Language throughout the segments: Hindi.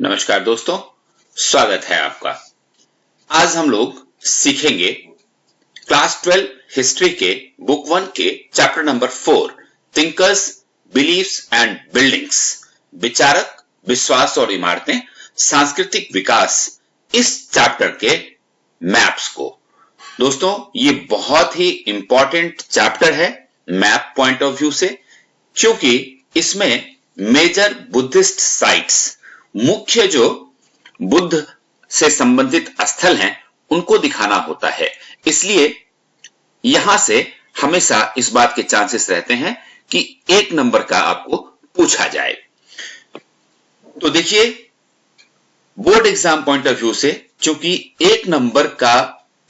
नमस्कार दोस्तों, स्वागत है आपका। आज हम लोग सीखेंगे क्लास 12 हिस्ट्री के बुक 1 के chapter number 4 thinkers, beliefs and buildings, विचारक, विश्वास और इमारतें, सांस्कृतिक विकास, इस चैप्टर के मैप्स को। दोस्तों, ये बहुत ही इंपॉर्टेंट चैप्टर है मैप पॉइंट ऑफ व्यू से, क्योंकि इसमें मेजर बुद्धिस्ट साइट्स, मुख्य जो बुद्ध से संबंधित स्थल हैं, उनको दिखाना होता है। इसलिए यहां से हमेशा इस बात के चांसेस रहते हैं कि 1 नंबर का आपको पूछा जाए। तो देखिए, board exam point of view से चूंकि 1 नंबर का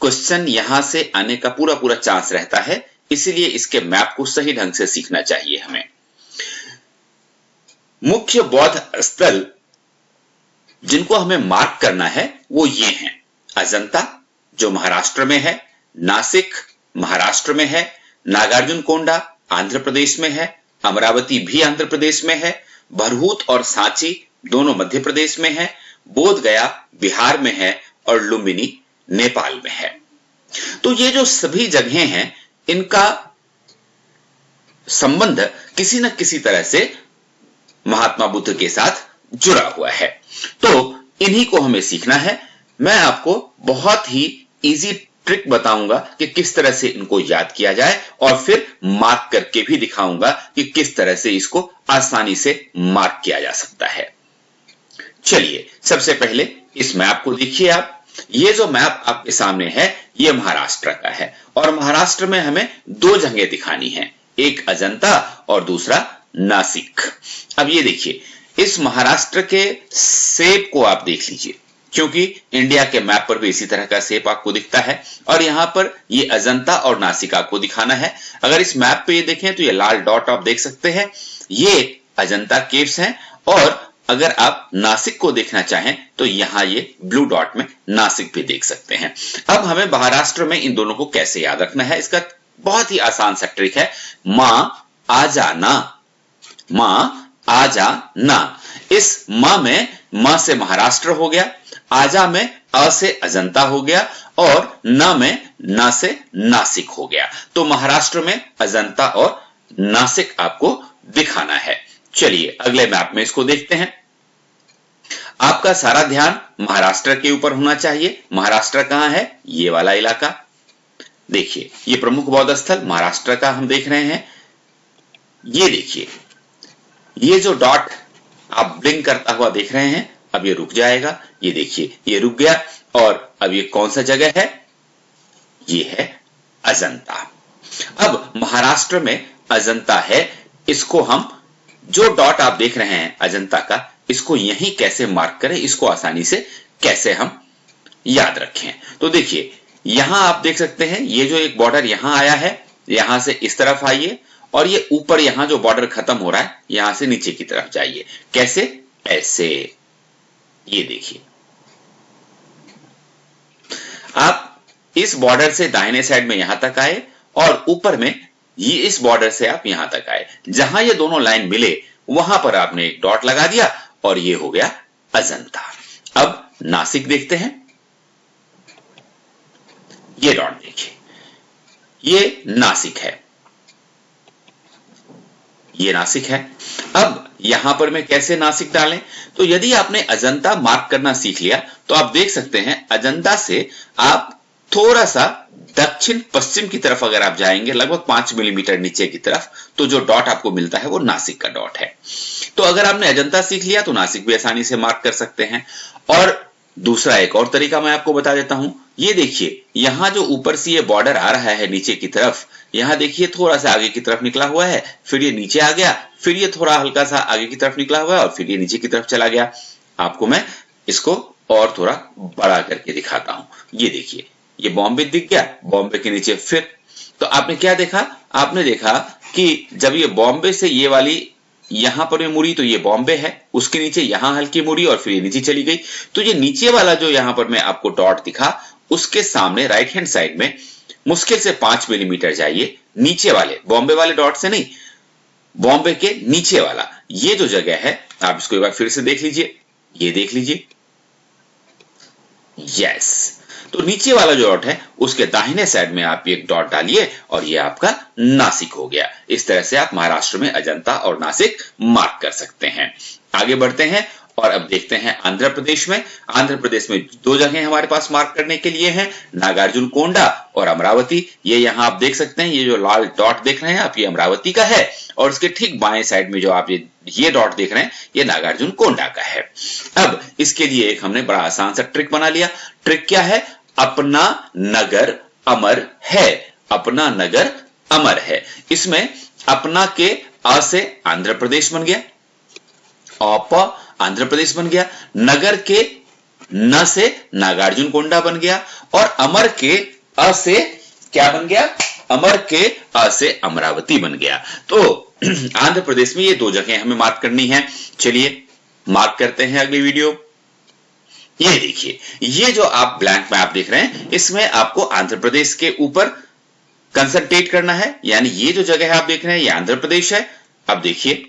क्वेश्चन यहां से आने का पूरा चांस रहता है, इसीलिए इसके मैप को सही ढंग से सीखना चाहिए हमें। मुख्य बौद्ध स्थल जिनको हमें मार्क करना है वो ये हैं। अजंता जो महाराष्ट्र में है, नासिक महाराष्ट्र में है, नागार्जुन कोंडा आंध्र प्रदेश में है, अमरावती भी आंध्र प्रदेश में है, भरहूत और सांची दोनों मध्य प्रदेश में है, बोध गया बिहार में है और लुम्बिनी नेपाल में है। तो ये जो सभी जगहें हैं, इनका संबंध किसी न किसी तरह से महात्मा बुद्ध के साथ जुड़ा हुआ है। तो इन्हीं को हमें सीखना है। मैं आपको बहुत ही इजी ट्रिक बताऊंगा कि किस तरह से इनको याद किया जाए, और फिर मार्क करके भी दिखाऊंगा कि किस तरह से इसको आसानी से मार्क किया जा सकता है। चलिए, सबसे पहले इस मैप को देखिए आप। ये जो मैप आपके सामने है, ये महाराष्ट्र का है, और महाराष्ट्र में हमें 2 जगह दिखानी है, एक अजंता और दूसरा नासिक। अब ये देखिए, इस महाराष्ट्र के सेब को आप देख लीजिए, क्योंकि इंडिया के मैप पर भी इसी तरह का सेब आपको दिखता है, और यहां पर ये अजंता और नासिक आपको दिखाना है। अगर इस मैप पे ये देखें तो ये लाल डॉट आप देख सकते हैं, ये अजंता केव्स हैं, और अगर आप नासिक को देखना चाहें तो यहां ये ब्लू डॉट में नासिक भी देख सकते हैं। अब हमें महाराष्ट्र में इन दोनों को कैसे याद रखना है, इसका बहुत ही आसान सा ट्रिक है। मां आ जाना, मां आजा ना। इस मां में मां से महाराष्ट्र हो गया, आजा में अ से अजंता हो गया, और ना में ना से नासिक हो गया। तो महाराष्ट्र में अजंता और नासिक आपको दिखाना है। चलिए अगले मैप में इसको देखते हैं। आपका सारा ध्यान महाराष्ट्र के ऊपर होना चाहिए। महाराष्ट्र कहां है? ये वाला इलाका देखिए, ये प्रमुख बौद्ध स्थल महाराष्ट्र का हम देख रहे हैं। ये देखिए, ये जो डॉट आप ब्लिंक करता हुआ देख रहे हैं, अब ये रुक जाएगा। ये देखिए, ये रुक गया, और अब ये कौन सा जगह है? ये है अजंता। अब महाराष्ट्र में अजंता है, इसको हम, जो डॉट आप देख रहे हैं अजंता का, इसको यहीं कैसे मार्क करें, इसको आसानी से कैसे हम याद रखें। तो देखिए, यहां आप देख सकते हैं, ये जो एक बॉर्डर यहां आया है, यहां से इस तरफ आइए, और ये ऊपर यहां जो बॉर्डर खत्म हो रहा है, यहां से नीचे की तरफ जाइए। कैसे? ऐसे। ये देखिए, आप इस बॉर्डर से दाहिने साइड में यहां तक आए, और ऊपर में ये इस बॉर्डर से आप यहां तक आए। जहां ये दोनों लाइन मिले, वहां पर आपने एक डॉट लगा दिया, और ये हो गया अजंता। अब नासिक देखते हैं। ये डॉट देखिए, ये नासिक है, ये नासिक है। अब यहां पर मैं कैसे नासिक डालें? तो यदि आपने अजंता मार्क करना सीख लिया, तो आप देख सकते हैं अजंता से आप थोड़ा सा दक्षिण पश्चिम की तरफ अगर आप जाएंगे, लगभग 5 मिलीमीटर नीचे की तरफ, तो जो डॉट आपको मिलता है वो नासिक का डॉट है। तो अगर आपने अजंता सीख लिया तो नासिक भी आसानी से मार्क कर सकते हैं। और दूसरा एक और तरीका मैं आपको बता देता हूं। ये देखिए, यहां जो ऊपर से ये बॉर्डर आ रहा है नीचे की तरफ, यहां देखिए थोड़ा सा आगे की तरफ निकला हुआ है, फिर ये नीचे आ गया, फिर ये थोड़ा हल्का सा आगे की तरफ निकला हुआ है, और फिर ये नीचे की तरफ चला गया। आपको मैं इसको और थोड़ा बड़ा करके दिखाता हूं। ये देखिए, ये बॉम्बे दिख गया, बॉम्बे के नीचे फिर। तो आपने क्या देखा? आपने देखा कि जब ये बॉम्बे से ये वाली यहां पर ये मुड़ी, तो ये बॉम्बे है, उसके नीचे यहां हल्की मुड़ी, और फिर ये नीचे चली गई। तो ये नीचे वाला जो यहां पर मैं आपको डॉट दिखा, उसके सामने राइट हैंड साइड में मुश्किल से 5 मिलीमीटर जाइए, नीचे वाले बॉम्बे वाले डॉट से नहीं, बॉम्बे के नीचे वाला ये जो जगह है, आप इसको एक बार फिर से देख लीजिए। ये देख लीजिए। यस, तो नीचे वाला जो डॉट है उसके दाहिने साइड में आप एक डॉट डालिए और ये आपका नासिक हो गया। इस तरह से आप महाराष्ट्र में अजंता और नासिक मार्क कर सकते हैं। आगे बढ़ते हैं और अब देखते हैं आंध्र प्रदेश में। आंध्र प्रदेश में दो जगह हमारे पास मार्क करने के लिए हैं, नागार्जुन कोंडा और अमरावती। ये यहाँ आप देख सकते हैं, ये जो लाल डॉट देख रहे हैं आप, ये अमरावती का है और उसके ठीक बाएं साइड में जो आप ये डॉट देख रहे हैं ये नागार्जुन कोंडा का है। अब इसके लिए एक हमने बड़ा आसान सा ट्रिक बना लिया। ट्रिक क्या है? अपना नगर अमर है। अपना नगर अमर है। इसमें अपना के अ से आंध्र प्रदेश बन गया, औप आंध्र प्रदेश बन गया, नगर के न से नागार्जुन कोंडा बन गया और अमर के अ से क्या बन गया? अमर के अ से अमरावती बन गया। तो आंध्र प्रदेश में ये दो जगह हमें मार्क करनी है। चलिए मार्क करते हैं अगली वीडियो। ये देखिए, ये जो आप ब्लैंक मैप देख रहे हैं इसमें आपको आंध्र प्रदेश के ऊपर कंसंट्रेट करना है, यानी ये जो जगह आप देख रहे हैं ये आंध्र प्रदेश है। अब देखिए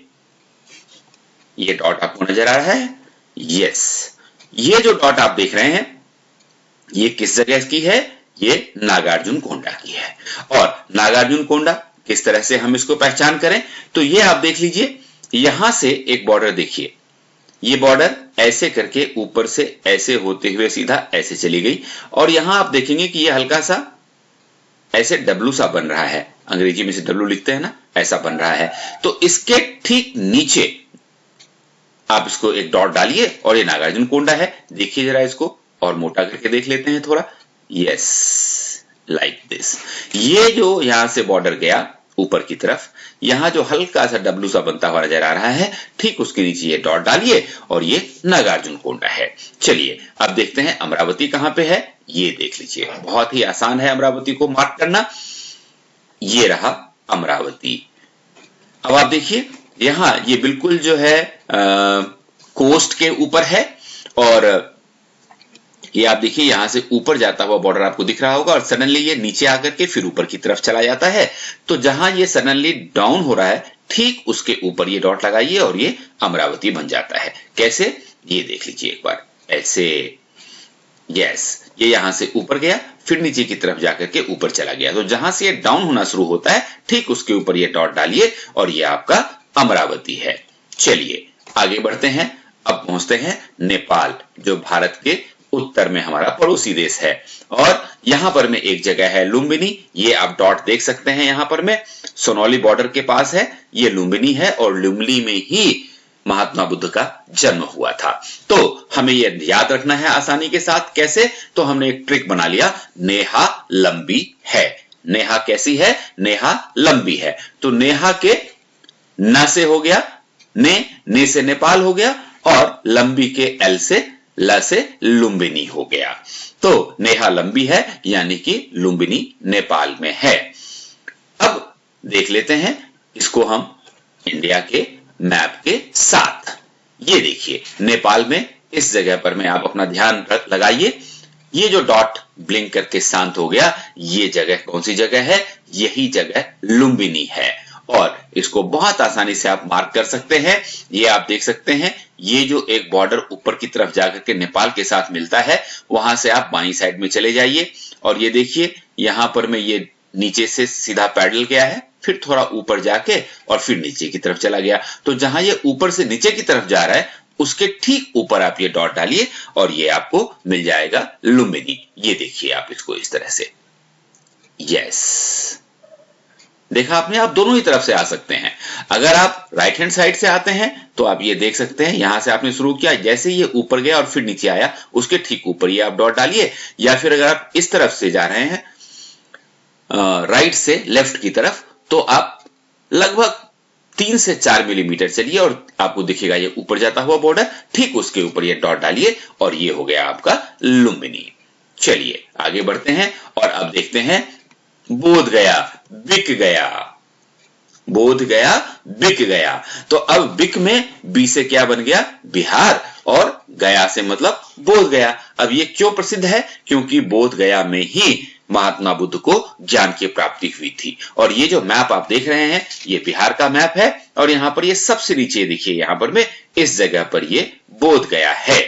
ये डॉट आपको नजर आ रहा है। यस, ये जो डॉट आप देख रहे हैं ये किस जगह की है? ये नागार्जुन कोंडा की है। और नागार्जुन कोंडा किस तरह से हम इसको पहचान करें? तो ये आप देख लीजिए, यहां से एक बॉर्डर देखिए, ये बॉर्डर ऐसे करके ऊपर से ऐसे होते हुए सीधा ऐसे चली गई और यहां आप देखेंगे कि ये हल्का सा ऐसे डब्लू सा बन रहा है, अंग्रेजी में से डब्लू लिखते हैं ना, ऐसा बन रहा है। तो इसके ठीक नीचे आप इसको एक डॉट डालिए और ये नागार्जुन कोंडा है। देखिए जरा इसको और मोटा करके देख लेते हैं थोड़ा। Yes, like this. ये जो यहां से बॉर्डर गया ऊपर की तरफ, यहां जो हल्का सा डब्लू सा बनता हुआ नजर आ रहा है, ठीक उसके नीचे ये डॉट डालिए और ये नागार्जुन कोंडा है। चलिए अब देखते हैं अमरावती कहां पे है। ये देख लीजिए, बहुत ही आसान है अमरावती को मार्क करना। ये रहा अमरावती। अब आप देखिए यहां ये बिल्कुल जो है कोस्ट के ऊपर है और ये आप देखिए यहां से ऊपर जाता हुआ बॉर्डर आपको दिख रहा होगा और सडनली ये नीचे आकर के फिर ऊपर की तरफ चला जाता है। तो जहां ये सडनली डाउन हो रहा है ठीक उसके ऊपर ये डॉट लगाइए और ये अमरावती बन जाता है। कैसे? ये देख लीजिए एक बार, ऐसे। यस, ये यहां से ऊपर गया फिर नीचे की तरफ जाकर के ऊपर चला गया। तो जहां से ये डाउन होना शुरू होता है ठीक उसके ऊपर ये डॉट डालिए और ये आपका अमरावती है। चलिए आगे बढ़ते हैं। अब पहुंचते हैं नेपाल, जो भारत के उत्तर में हमारा पड़ोसी देश है। और यहां पर में एक जगह है लुम्बिनी। ये आप डॉट देख सकते हैं, यहां पर में सोनौली बॉर्डर के पास है, ये लुम्बिनी है और लुम्बिनी में ही महात्मा बुद्ध का जन्म हुआ था। तो हमें यह याद रखना है आसानी के साथ। कैसे? तो हमने एक ट्रिक बना लिया, नेहा लंबी है। नेहा कैसी है? नेहा लंबी है। तो नेहा के न से हो गया ने से नेपाल हो गया और लंबी के एल से ल से लुम्बिनी हो गया। तो नेहा लंबी है यानी कि लुम्बिनी नेपाल में है। अब देख लेते हैं इसको हम इंडिया के मैप के साथ। ये देखिए नेपाल में इस जगह पर में आप अपना ध्यान लगाइए, ये जो डॉट ब्लिंक करके शांत हो गया, ये जगह कौन सी जगह है? यही जगह लुम्बिनी है और इसको बहुत आसानी से आप मार्क कर सकते हैं। ये आप देख सकते हैं, ये जो एक बॉर्डर ऊपर की तरफ जाकर के नेपाल के साथ मिलता है, वहां से आप बाईं साइड में चले जाइए और ये देखिए यहां पर में ये नीचे से सीधा पैडल गया है, फिर थोड़ा ऊपर जाके और फिर नीचे की तरफ चला गया। तो जहां ये ऊपर से नीचे की तरफ जा रहा है उसके ठीक ऊपर आप ये डॉट डालिए और ये आपको मिल जाएगा लुम्बिनी। ये देखिए आप इसको इस तरह से। यस, देखा आपने, आप दोनों ही तरफ से आ सकते हैं। अगर आप राइट हैंड साइड से आते हैं तो आप ये देख सकते हैं, यहां से आपने शुरू किया, जैसे ये ऊपर गया और फिर नीचे आया उसके ठीक ऊपर ये आप डॉट डालिए। या फिर अगर आप इस तरफ से जा रहे हैं राइट से लेफ्ट की तरफ, तो आप लगभग 3 से 4 मिलीमीटर चलिए और आपको दिखेगा ये ऊपर जाता हुआ बॉर्डर, ठीक उसके ऊपर ये डॉट डालिए और ये हो गया आपका लुम्बिनी। चलिए आगे बढ़ते हैं और अब देखते हैं बोध गया, बिक गया, बोध गया, बिक गया। तो अब बिक में बी से क्या बन गया? बिहार, और गया से मतलब बोध गया। अब ये क्यों प्रसिद्ध है? क्योंकि बोध गया में ही महात्मा बुद्ध को ज्ञान की प्राप्ति हुई थी। और ये जो मैप आप देख रहे हैं ये बिहार का मैप है और यहाँ पर ये सबसे नीचे देखिए यहाँ पर में इस जगह पर ये बोध गया है।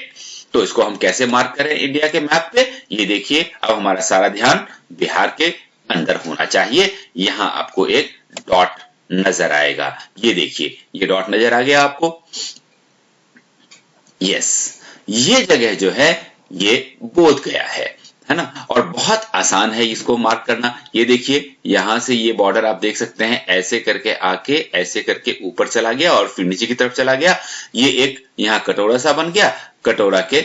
तो इसको हम कैसे मार्क करें इंडिया के मैप पे, ये देखिए अब हमारा सारा ध्यान बिहार के अंदर होना चाहिए। यहाँ आपको एक डॉट नजर आएगा, ये देखिए ये डॉट नजर आ गया आपको। यस, ये जगह जो है ये बोध गया है ना। और बहुत आसान है इसको मार्क करना। ये देखिए यहां से ये बॉर्डर आप देख सकते हैं ऐसे करके आके ऐसे करके ऊपर चला गया और फिर नीचे की तरफ चला गया। ये एक यहाँ कटोरा सा बन गया, कटोरा के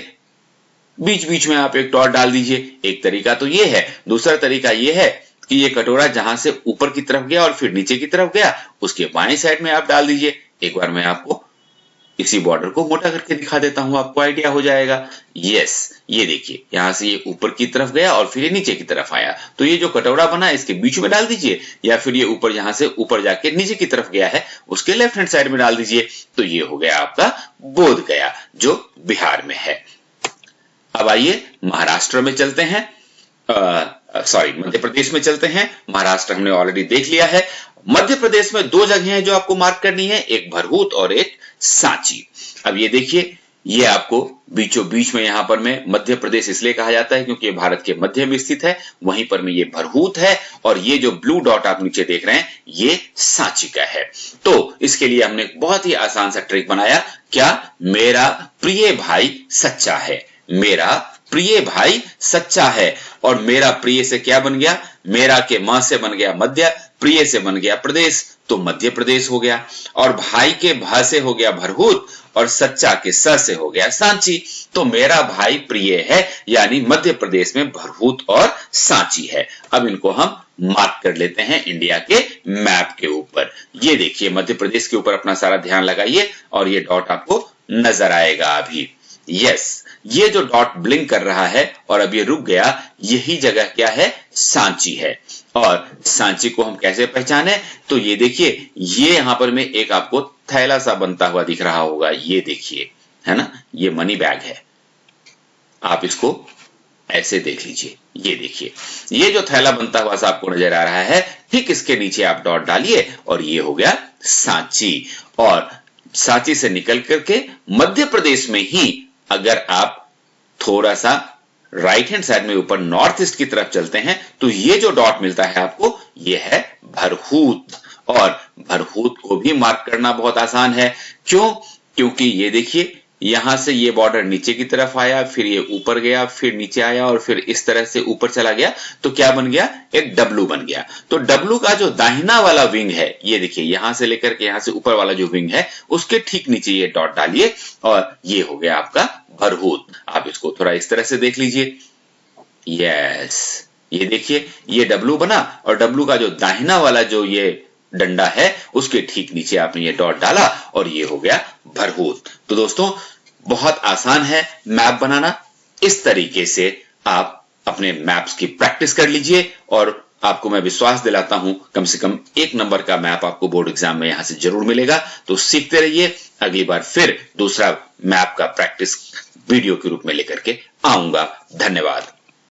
बीच बीच में आप एक डॉट डाल दीजिए। एक तरीका तो ये है। दूसरा तरीका ये है कि ये कटोरा जहां से ऊपर की तरफ गया और फिर नीचे की तरफ गया उसके बाएं साइड में आप डाल दीजिए। एक बार मैं आपको इसी बॉर्डर को मोटा करके दिखा देता हूं, आपको आइडिया हो जाएगा। यस, ये देखिए यहां से ये ऊपर की तरफ गया और फिर ये नीचे की तरफ आया, तो ये जो कटोरा बना इसके बीच में डाल दीजिए, या फिर ये ऊपर यहां से ऊपर जाके नीचे की तरफ गया है उसके लेफ्ट हैंड साइड में डाल दीजिए। तो ये हो गया आपका बोध गया जो बिहार में है। अब आइए महाराष्ट्र में चलते हैं, मध्य प्रदेश में चलते हैं। महाराष्ट्र हमने ऑलरेडी देख लिया है। मध्य प्रदेश में दो जगह हैं जो आपको मार्क करनी है, एक भरहूत और एक सांची। अब ये देखिए ये आपको बीचों बीच में यहां पर में मध्य प्रदेश इसलिए कहा जाता है क्योंकि ये भारत के मध्य में स्थित है, वहीं पर में ये भरहूत है और ये जो ब्लू डॉट आप नीचे देख रहे हैं ये सांची का है। तो इसके लिए हमने बहुत ही आसान सा ट्रिक बनाया। क्या? मेरा प्रिय भाई सच्चा है, मेरा प्रिय भाई सच्चा है। और मेरा प्रिय से क्या बन गया? मेरा के मां से बन गया मध्य, प्रिय से बन गया प्रदेश, तो मध्य प्रदेश हो गया। और भाई के भा से हो गया भरहूत और सच्चा के स से हो गया सांची। तो मेरा भाई प्रिय है यानी मध्य प्रदेश में भरहूत और सांची है। अब इनको हम मार्क कर लेते हैं इंडिया के मैप के ऊपर। ये देखिए मध्य प्रदेश के ऊपर अपना सारा ध्यान लगाइए और ये डॉट आपको नजर आएगा अभी। यस, ये जो डॉट ब्लिंक कर रहा है और अब ये रुक गया, यही जगह क्या है? सांची है। और सांची को हम कैसे पहचाने? तो ये देखिए ये यहां पर में एक आपको थैला सा बनता हुआ दिख रहा होगा, ये देखिए, है ना, ये मनी बैग है। आप इसको ऐसे देख लीजिए, ये देखिए ये जो थैला बनता हुआ सा आपको नजर आ रहा है, ठीक इसके नीचे आप डॉट डालिए और ये हो गया सांची। और सांची से निकल करके मध्य प्रदेश में ही अगर आप थोड़ा सा राइट हैंड साइड में ऊपर नॉर्थ ईस्ट की तरफ चलते हैं तो ये जो डॉट मिलता है आपको ये है भरहूत। और भरहूत को भी मार्क करना बहुत आसान है। क्यों? क्योंकि ये देखिए यहां से ये बॉर्डर नीचे की तरफ आया, फिर ये ऊपर गया, फिर नीचे आया और फिर इस तरह से ऊपर चला गया, तो क्या बन गया? एक डब्लू बन गया। तो डब्लू का जो दाहिना वाला विंग है, ये देखिए यहां से लेकर के यहां से ऊपर वाला जो विंग है उसके ठीक नीचे ये डॉट डालिए और ये हो गया आपका भरहूत। आप इसको थोड़ा इस तरह से देख लीजिए। यस, ये देखिए ये डब्लू बना और डब्लू का जो दाहिना वाला जो ये डंडा है उसके ठीक नीचे आपने ये डॉट डाला और ये हो गया भरहूत। तो दोस्तों बहुत आसान है मैप बनाना। इस तरीके से आप अपने मैप्स की प्रैक्टिस कर लीजिए और आपको मैं विश्वास दिलाता हूं कम से कम 1 नंबर का मैप आपको बोर्ड एग्जाम में यहां से जरूर मिलेगा। तो सीखते रहिए। अगली बार फिर दूसरा मैप का प्रैक्टिस वीडियो के रूप में लेकर के आऊंगा। धन्यवाद।